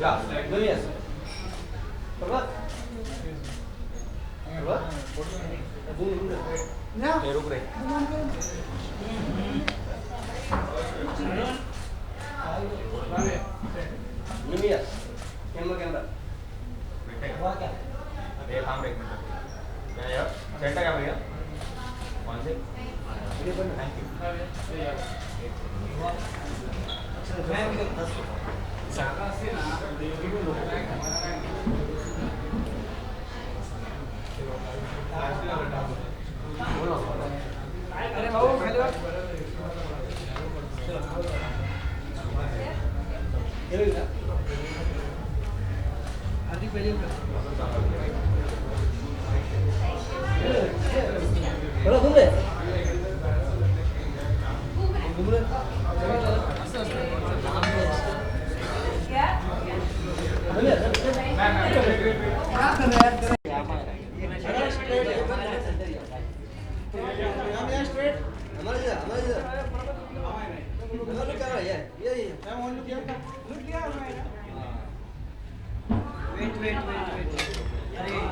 Ya, Julius. Perbuat. Perbuat. Ruк रहे. Julius. Camera. हुआ क्या? ये काम एक मिनट. क्या यार? सेंटर क्या भैया? कौन से? Thank you. मैं भी 10 अरे बाबू पहले बात हार्दिक पहले बड़ा घूम रहे wait. अरे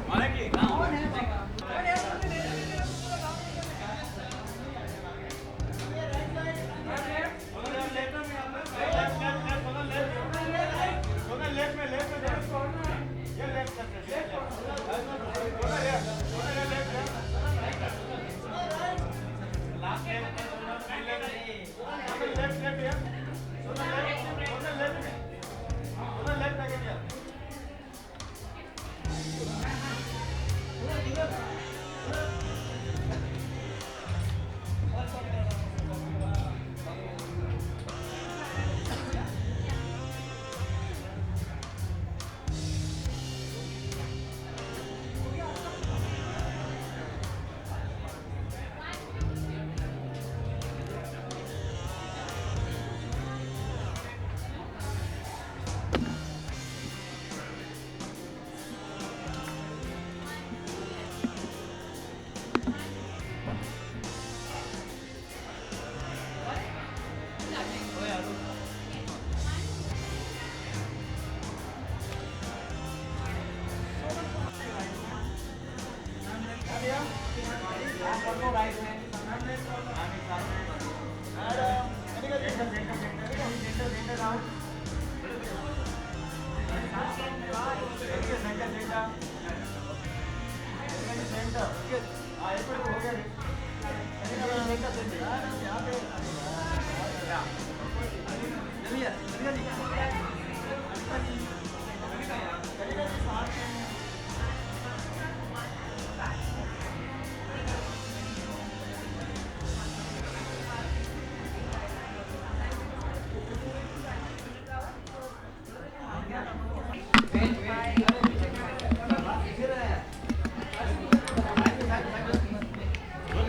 कौन है कि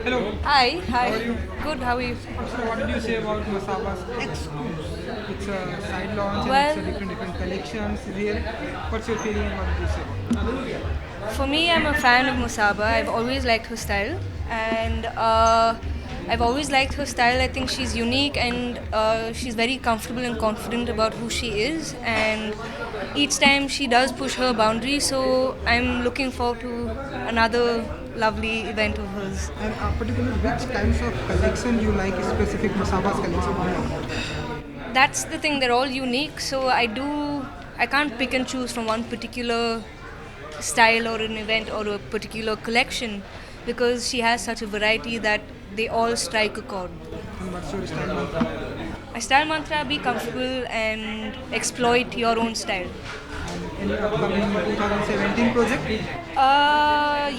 Hello. Hi. How are you? Good, how are you? So what did you say about Masaba's X-Cruise? It's a side launch Well- and it's a different collections. Real. What's your feeling and what did you say about it? For me, I'm a fan of Musaba. I've always liked her style, and I've always liked her style. I think she's unique and she's very comfortable and confident about who she is. And each time she does push her boundaries, so I'm looking forward to another lovely event of hers. And particularly which kinds of collection you like specific Masaba's collection? That's the thing, they're all unique, so I can't pick and choose from one particular style or an event or a particular collection, because she has such a variety that they all strike a chord. And what's your style mantra? My style mantra: be comfortable and exploit your own style. And any upcoming 2017 project?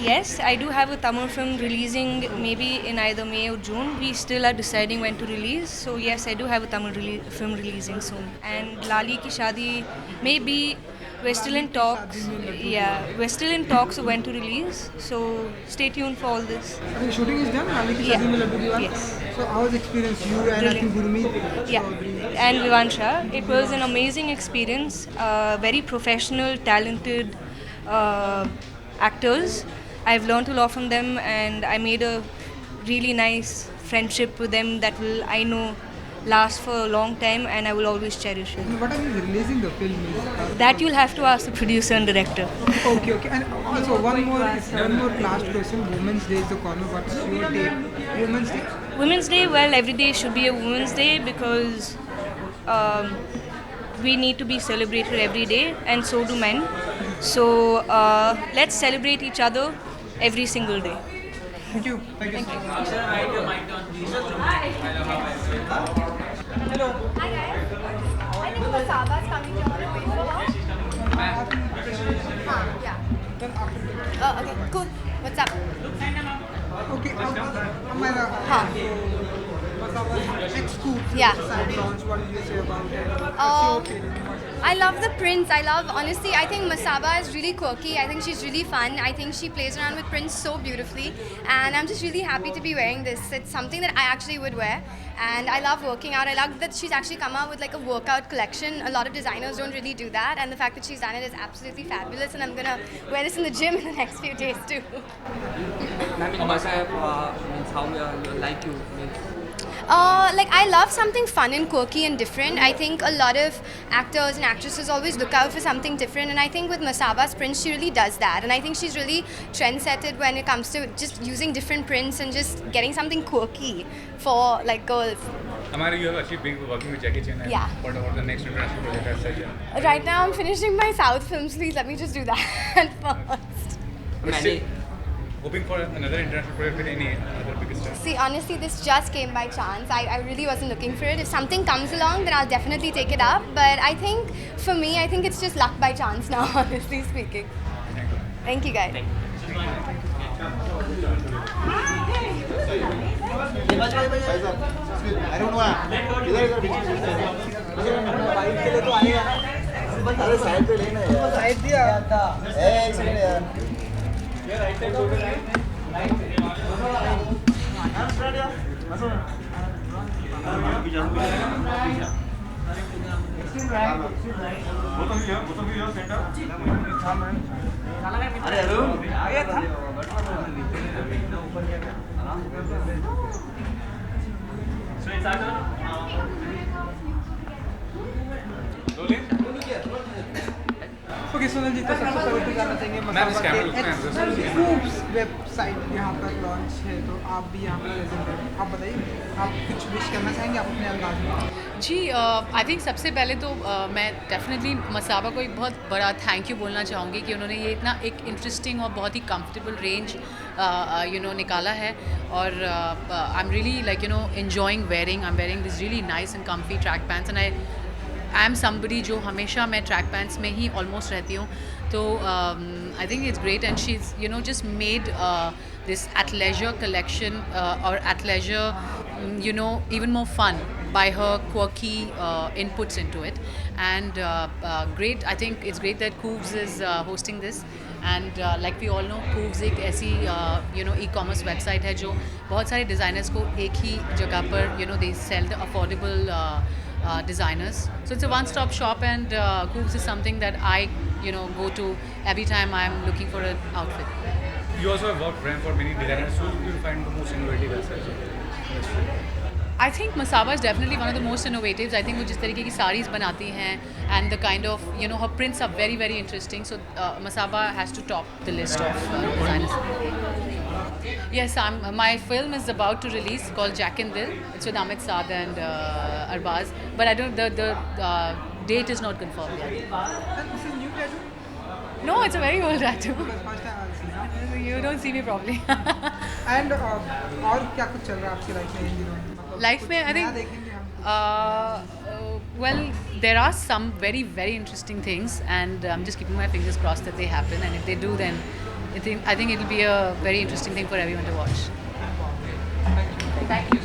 Yes, I do have a Tamil film releasing maybe in either May or June. We still are deciding when to release. So yes, I do have a Tamil film releasing soon. And Lali Ki Shadi may be We're still in talks. Yeah, we're still in talks of when to release. So stay tuned for all this. The shooting is done. Laali ki Yeah. Shaadi Mein Laddu Diwar. Yes. So how was the experience? You and I think Gurmeet. Yeah, and Vivansha. It was an amazing experience. Very professional, talented actors. I've learned a lot from them, and I made a really nice friendship with them that will, I know, last for a long time, and I will always cherish it. And what are you releasing the film? That you'll have to ask the producer and director. Okay. And also one more last question. Women's Day is the corner. What's your take? Women's Day. Women's Day, well, every day should be a Women's Day because we need to be celebrated every day, and so do men. So let's celebrate each other every single day. Thank you. Thank you. Hi guys. I think Masaba's coming here. Wanna wait for her? Yeah. Oh, okay, cool. What's up? Okay. Amara. Next coup. Yeah. Side launch. What did you say about it? What's Um, your opinion? I love the prints. Honestly, I think Masaba is really quirky. I think she's really fun. I think she plays around with prints so beautifully. And I'm just really happy to be wearing this. It's something that I actually would wear. And I love working out. I love that she's actually come out with like a workout collection. A lot of designers don't really do that. And the fact that she's done it is absolutely fabulous. And I'm going to wear this in the gym in the next few days too. Masab means how like you means. Like I love something fun and quirky and different. I think a lot of actors and actresses always look out for something different, and I think with Masaba's prints she really does that. And I think she's really trendsetted when it comes to just using different prints and just getting something quirky for like girls. Amara, you have actually been working with Jackie Chan. Yeah. What about the next international project as such? Right now I'm finishing my South films. Please let me just do that first. Many. Hoping for another international project with any other biggest star. See, honestly, this just came by chance. I really wasn't looking for it. If something comes along, then I'll definitely take it up. But I think, for me, I think it's just luck by chance now, honestly speaking. Thank you, guys. I don't know. अरे side पे लेना यार side दिया. एक second यार अरे अरुण आ गया था Okay, Sonal ji, तो सबसे पहले तो जानना चाहेंगे मसाबा के Coops वेबसाइट यहाँ पर लॉन्च है, तो आप भी यहाँ पर प्रेजेंट हैं. आप बताइए, आप कुछ विश करना चाहेंगे आप अपने अंदाज में? जी आई थिंक सबसे पहले तो मैं डेफिनेटली मसाबा को एक बहुत बड़ा थैंक यू बोलना चाहूँगी कि उन्होंने ये इतना एक इंटरेस्टिंग और बहुत ही कंफर्टेबल रेंज निकाला है. और I am really like enjoying wearing. I'm wearing this really nice and comfy track pants, and I am somebody जो हमेशा मैं ट्रैक पैंट्स में ही ऑलमोस्ट रहती हूँ. तो I think it's great, and she is just made this athleisure collection or athleisure even more fun by her quirky inputs into it. And great, I think it's great that Cooves is hosting this. And like we all know, Cooves एक ऐसी e-commerce website है जो बहुत सारे designers को एक ही जगह पर they sell the affordable designers. So it's a one-stop shop, and Cooves is something that I go to every time I'm looking for an outfit. You also have worked brand for many designers. Who do you find the most innovative as such? I think Masaba is definitely one of the most innovatives. I think वो जिस तरीके की sarees बनाती हैं, and the kind of her prints are very very interesting. So Masaba has to top the list of designers. Yes, my film is about to release called Jack and Dil. It's with Amit Saad and Arbaz, but I don't. The date is not confirmed yet. And this is new tattoo? No, it's a very old tattoo. Because first time I've seen it. You don't see me properly. And और क्या कुछ चल रहा है आपकी life में इन दिनों? Life में, I नया think. देखेंगे हम. Well, there are some very very interesting things, and I'm just keeping my fingers crossed that they happen. And if they do, then I think it'll be a very interesting thing for everyone to watch. Thank you.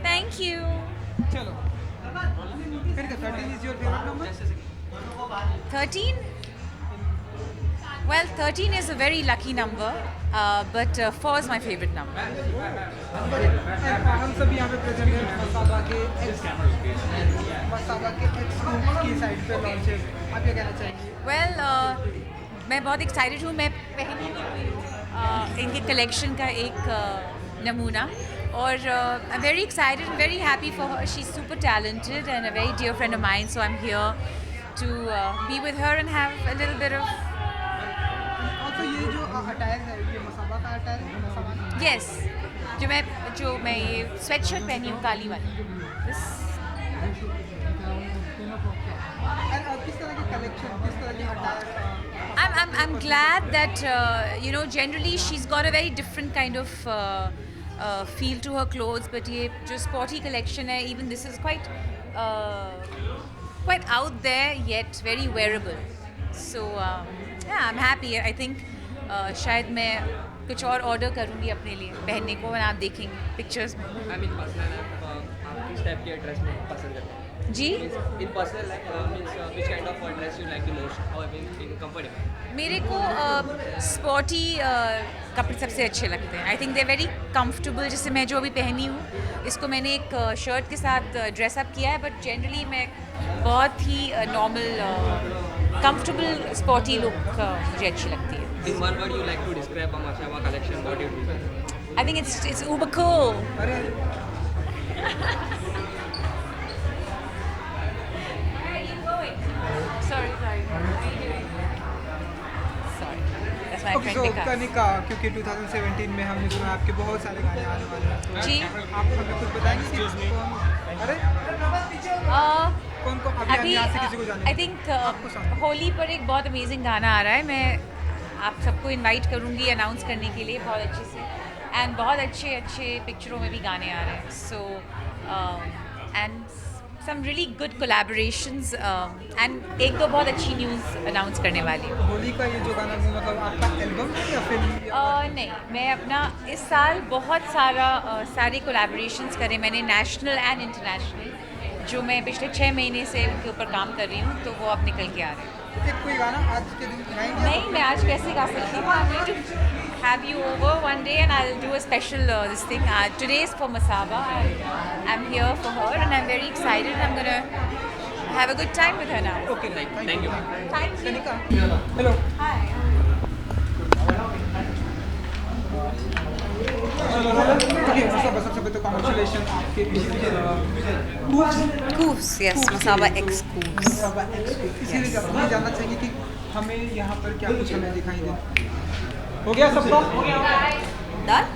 Thank you. चलो फिर 13 is your favorite number? 13? Well, 13 is a very lucky number, but 4 is my favorite number. हम सभी यहाँ पे present हैं मसाबा के x की side पे लॉन्च है, आप क्या कहना चाहेंगे? Well, मैं बहुत एक्साइटेड हूँ. मैं पहली इनके कलेक्शन का एक नमूना और I am very excited and very happy for her. She is super talented and a very dear friend of mine, so I am here to be with her and have a little bit of. Also ये जो attire है ये मसाबा का attire है, मसाबा का? Yes, जो मैं ये स्वेटशर्ट पहनी हूँ काली वाली. This और किस तरह की कलेक्शन, किस तरह की attire? I'm glad that generally she's got a very different kind of feel to her clothes, but ये जो sporty collection है, even this is quite out there yet very wearable. So yeah, I'm happy. I think शायद मैं कुछ और order करूँगी अपने लिए पहनने को, और आप देखेंगे पिक्चर्स में. I mean personal life, आप किस टाइप के ड्रेस में पसंद करते हैं? जी, In personal life, means which kind of dress you like the most, or in comfortable? मेरे को स्पॉटी कपड़े सबसे अच्छे लगते हैं. I think they very comfortable. जैसे मैं जो अभी पहनी हूँ, इसको मैंने एक शर्ट के साथ ड्रेस अप किया है, बट जनरली मैं बहुत ही नॉर्मल कंफर्टेबल स्पॉटी लुक मुझे अच्छी लगती है. In one word, you like to describe a Masaba collection. What do you do? I think it's uber cool. Sorry. That's my okay, friend so Vikas. Kanika, क्योंकि 2017 में हमने सुना आपके बहुत सारे गाने आने वाले हैं, तो जी. आप हमें कुछ बताएंगे कि कौन? अरे कौन कौन अभी हम अभी यहाँ से किसी को जाने? आई थिंक आपको समझ होली पर एक बहुत अमेजिंग गाना आ रहा है. मैं आप सबको इनवाइट करूँगी अनाउंस करने के लिए बहुत अच्छे से, एंड बहुत अच्छे पिक्चरों में भी गाने आ रहे हैं. So and some really good collaborations and एक दो बहुत अच्छी न्यूज़ अनाउंस करने वाली हूँ. होली का ये जो गाना है, मतलब आपका एल्बम है या फिल्म? नहीं, मैं अपना इस साल बहुत सारे कोलैबोरेशंस करे मैंने, नेशनल एंड इंटरनेशनल, जो मैं पिछले 6 महीने से उनके ऊपर काम कर रही हूँ, तो वो अब निकल के आ रहे हैं. एक कोई गाना आज के दिन गाएंगे? नहीं, मैं आज कैसे गा सकती हूँ. I'm going to have you over one day and I'll do a special this thing. Today is for Masaba. I'm here for her and I'm very excited. I'm going to have a good time with her now. Okay, Thank you. Thank you. Kanika, hello. Hi. Okay, सबसे पहले तो congratulation आपके Coos, yes, Masaba X Coos. Masaba x को. इसीलिए हम जानना चाहेंगे कि हमें यहाँ पर क्या कुछ हमें दिखाई दे. हो गया सबका? Done?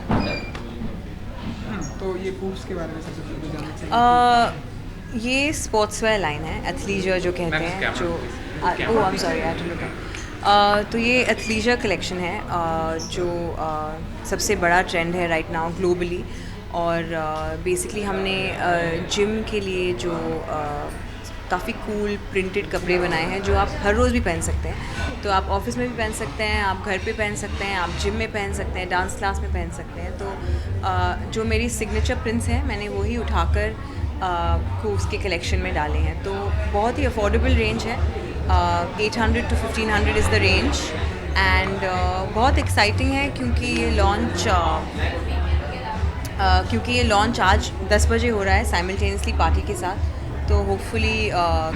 तो ये कूव्स के बारे में सबसे पहले जानना चाहिए. ये स्पोर्ट्सवेयर लाइन है, एथलीजर जो कहते हैं, जो oh I am sorry I had to look. तो ये एथलीजर कलेक्शन है, जो सबसे बड़ा ट्रेंड है राइट नाउ ग्लोबली. और बेसिकली हमने जिम के लिए जो काफ़ी कूल प्रिंटेड कपड़े बनाए हैं, जो आप हर रोज़ भी पहन सकते हैं. तो आप ऑफिस में भी पहन सकते हैं, आप घर पे पहन सकते हैं, आप जिम में पहन सकते हैं, डांस क्लास में पहन सकते हैं. तो जो मेरी सिग्नेचर प्रिंट्स हैं, मैंने वही उठाकर कूव्स के कलेक्शन में डाले हैं. तो बहुत ही अफोर्डेबल रेंज है. 800 to 1500 is the range. And बहुत एक्साइटिंग है क्योंकि ये लॉन्च आज 10 बजे हो रहा है साइमल्टेनियसली पार्टी के साथ. तो होपफुली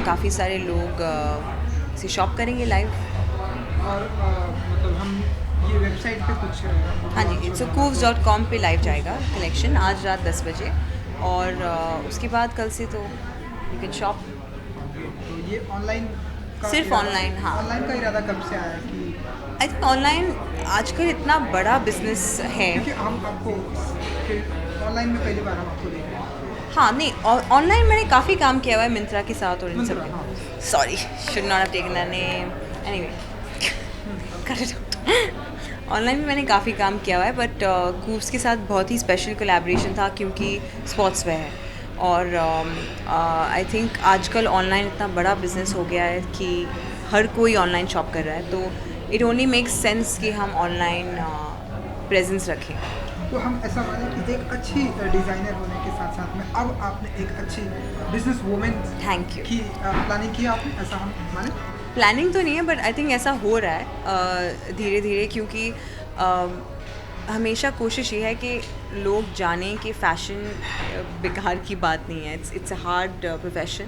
काफ़ी सारे लोग इसे शॉप करेंगे लाइव. और मतलब हम ये वेबसाइट पे कुछ हाँ जी, itsocoves.com पे लाइव जाएगा कलेक्शन आज रात 10 बजे. और उसके बाद कल से तो यू कैन शॉप. तो ये ऑनलाइन सिर्फ ऑनलाइन. हाँ, ऑनलाइन का इरादा कब से आया कि आई थिंक ऑनलाइन आजकल इतना बड़ा बिजनेस है. क्योंकि हम आपको ऑनलाइन में पहली बार हम आपको देख रहे हैं. हाँ, नहीं, ऑनलाइन मैंने काफ़ी काम किया हुआ है मिंत्रा के साथ और इन सब हाँ. के. Sorry, should not have taken that name. Anyway, cut it out. Online भी मैंने काफ़ी काम किया हुआ है, बट कूव्स के साथ बहुत ही स्पेशल कोलैबोरेशन था क्योंकि स्पोर्ट्स वेयर है और आई थिंक आजकल ऑनलाइन इतना बड़ा बिजनेस हो गया है कि हर कोई ऑनलाइन शॉप कर रहा है, तो इट ओनली मेक्स सेंस कि हम ऑनलाइन प्रेजेंस रखें। तो हम ऐसा माने कि एक अच्छी डिज़ाइनर होने के साथ साथ में अब आपने एक अच्छी बिजनेस वूमेन थैंक यू की प्लानिंग की आपने, ऐसा हम माने? प्लानिंग तो नहीं है, बट आई थिंक ऐसा हो रहा है धीरे धीरे, क्योंकि हमेशा कोशिश ये है कि लोग जानें कि फ़ैशन बेकार की बात नहीं है, इट्स अ हार्ड प्रोफेशन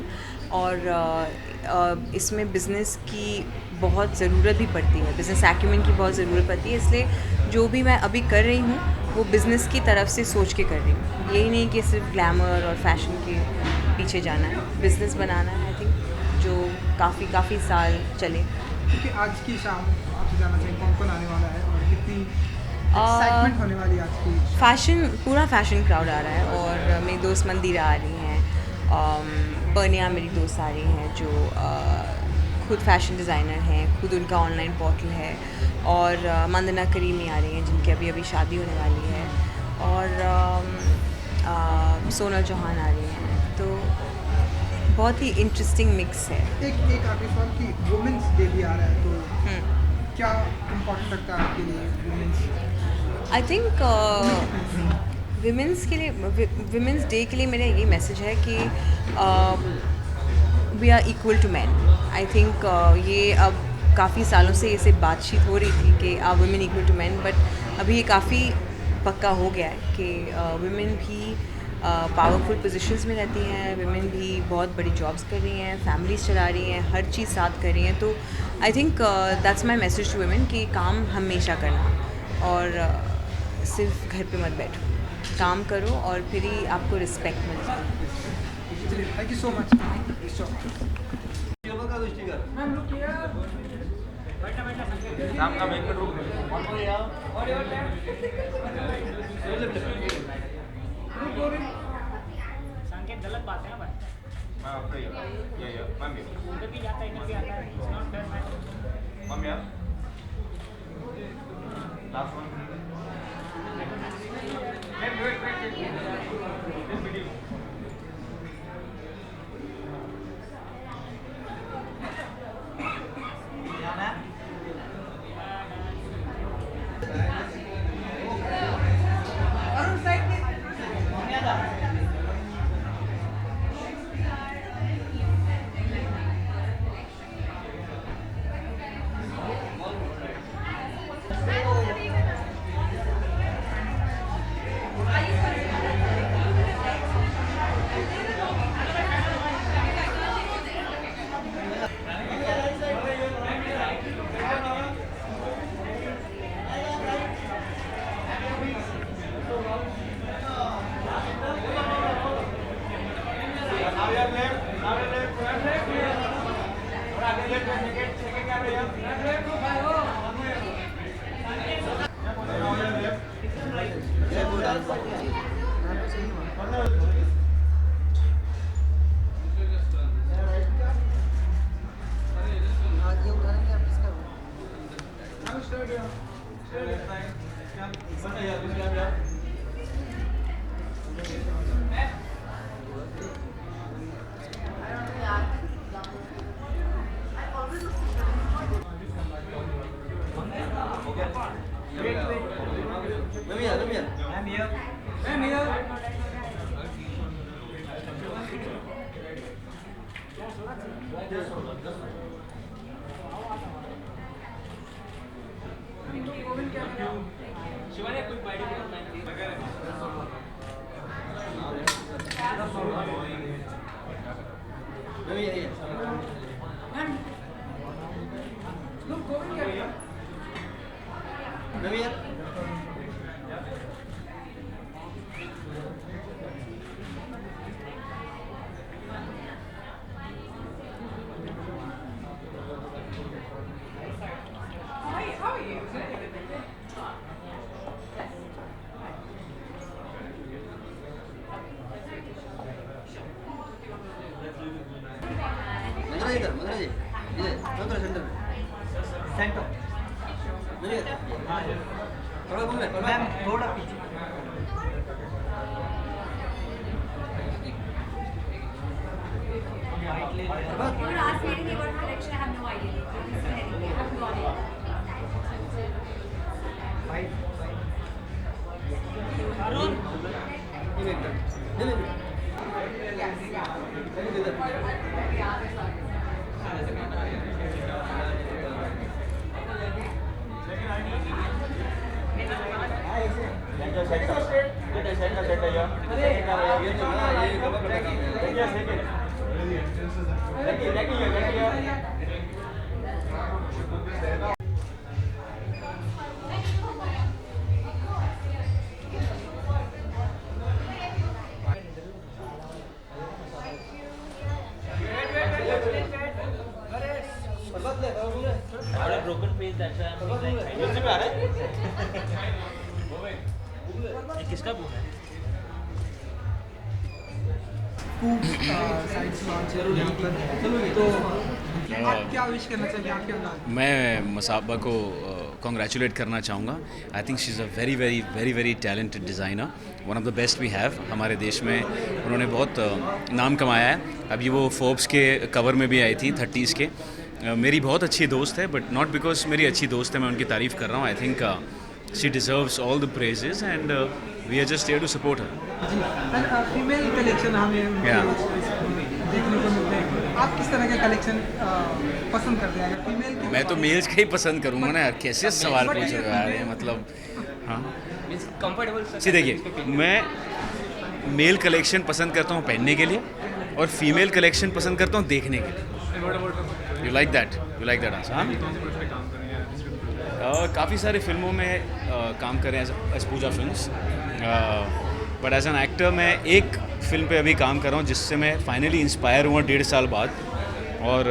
और इसमें बिज़नेस की बहुत ज़रूरत भी पड़ती है, बिज़नेस एक्यूमेंट की बहुत ज़रूरत पड़ती है। इसलिए जो भी मैं अभी कर रही हूँ वो बिज़नेस की तरफ से सोच के कर रही हूँ, यही नहीं कि सिर्फ ग्लैमर और फैशन के पीछे जाना है, बिज़नेस बनाना है आई थिंक जो काफ़ी साल चले। क्योंकि आज की शाम आपसे जानना चाहिए कौन कौन आने वाला है और कितनी एक्साइटमेंट होने वाली है आज की? पूरा फैशन क्राउड आ रहा है और मेरी दोस्त मंदिरा आ रही हैं, बनिया मेरी दोस्त आ रही हैं जो खुद फैशन डिज़ाइनर हैं, खुद उनका ऑनलाइन पोर्टल है, और मंदना करीमी आ रही हैं जिनकी अभी शादी होने वाली है, और सोनल चौहान आ रही हैं, तो बहुत ही इंटरेस्टिंग मिक्स है। एक आखिरी सवाल कि वुमेंस डे भी आ रहा है, तो क्या इम्पोर्टेंट लगता है आपके लिए women's? I think women's day के लिए मेरा यही मैसेज है कि we are equal to man. I think ये अब काफ़ी सालों से ये सिर्फ बातचीत हो रही थी कि are women equal to man, but अभी ये काफ़ी पक्का हो गया है कि वुमेन भी पावरफुल पोजीशंस में रहती हैं, वुमेन भी बहुत बड़ी जॉब्स कर रही हैं, फैमिलीज चला रही हैं, हर चीज़ साथ कर रही हैं। तो I think that's my message to women कि काम हमेशा करना और सिर्फ घर पे मत बैठो, काम करो और फिर ही आपको रिस्पेक्ट मिलेगी। Thank you so much. नाम का मेक रूम संकेत गलत बात है ना भाई। मैं afraid. Yeah. मैम भी उधर भी जाता है इधर भी आता है, it's not fair match. Ma'am यार last one this video Shivani कोई बाइडी मंदिरा जी इधर, सेंटर। मैम थोड़ा पीछे broken face, that's why I'm like, ये किसका boom है? साइट्स लॉन्च है यहाँ पर, तो आप क्या विश करना चाहिए आपके अंदर? मैं मसाबा को कॉन्ग्रेचुलेट करना चाहूँगा. I think she is a very very very very talented designer, one of the best we have. हमारे देश में उन्होंने बहुत नाम कमाया है. अभी वो फोर्ब्स के कवर में भी आई थी 30s के. मेरी बहुत अच्छी दोस्त है, बट नॉट बिकॉज मेरी अच्छी दोस्त है मैं उनकी तारीफ़ कर रहा हूँ. I think she deserves all the praises and we are just here to support her. Female collection हमें देखने को मिलते हैं. आप किस तरह के कलेक्शन पसंद करते हैं? अगर फीमेल की मैं तो मेल्स का ही पसंद करूँगा ना यार. कैसे सवाल पूछ रहे हो यार ये, मतलब हाँ. सी देखिए, मैं मेल कलेक्शन पसंद करता हूँ पहनने के लिए और फीमेल कलेक्शन पसंद करता हूँ देखने के लिए. You like that answer? हाँ, काफ़ी सारे फिल्मों में काम कर रहे हैं as Pooja films, but as an actor मैं एक फिल्म पे अभी काम कर रहा हूँ जिससे मैं फाइनली इंस्पायर हुआ 1.5 साल बाद, और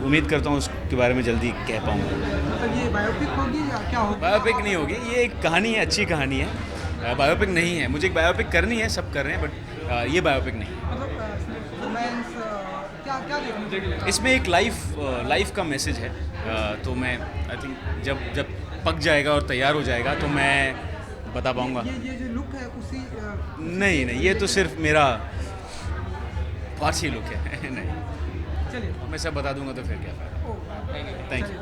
उम्मीद करता हूँ उसके बारे में जल्दी कह पाऊँगा. मतलब ये बायोपिक होगी या क्या होगी? बायोपिक नहीं होगी, ये एक कहानी है, अच्छी कहानी है. बायोपिक नहीं है. मुझे एक बायोपिक करनी है, सब कर रहे हैं, बट ये बायोपिक नहीं है. रोमांस क्या देखने? इसमें एक लाइफ का मैसेज है. तो मैं आई थिंक जब पक जाएगा और तैयार हो जाएगा तो मैं बता पाऊँगा. ये जो लुक है उसी नहीं, ये तो सिर्फ मेरा पार्सी लुक है. नहीं, चलिए मैं सब बता दूंगा तो फिर क्या फायदा. Thank you.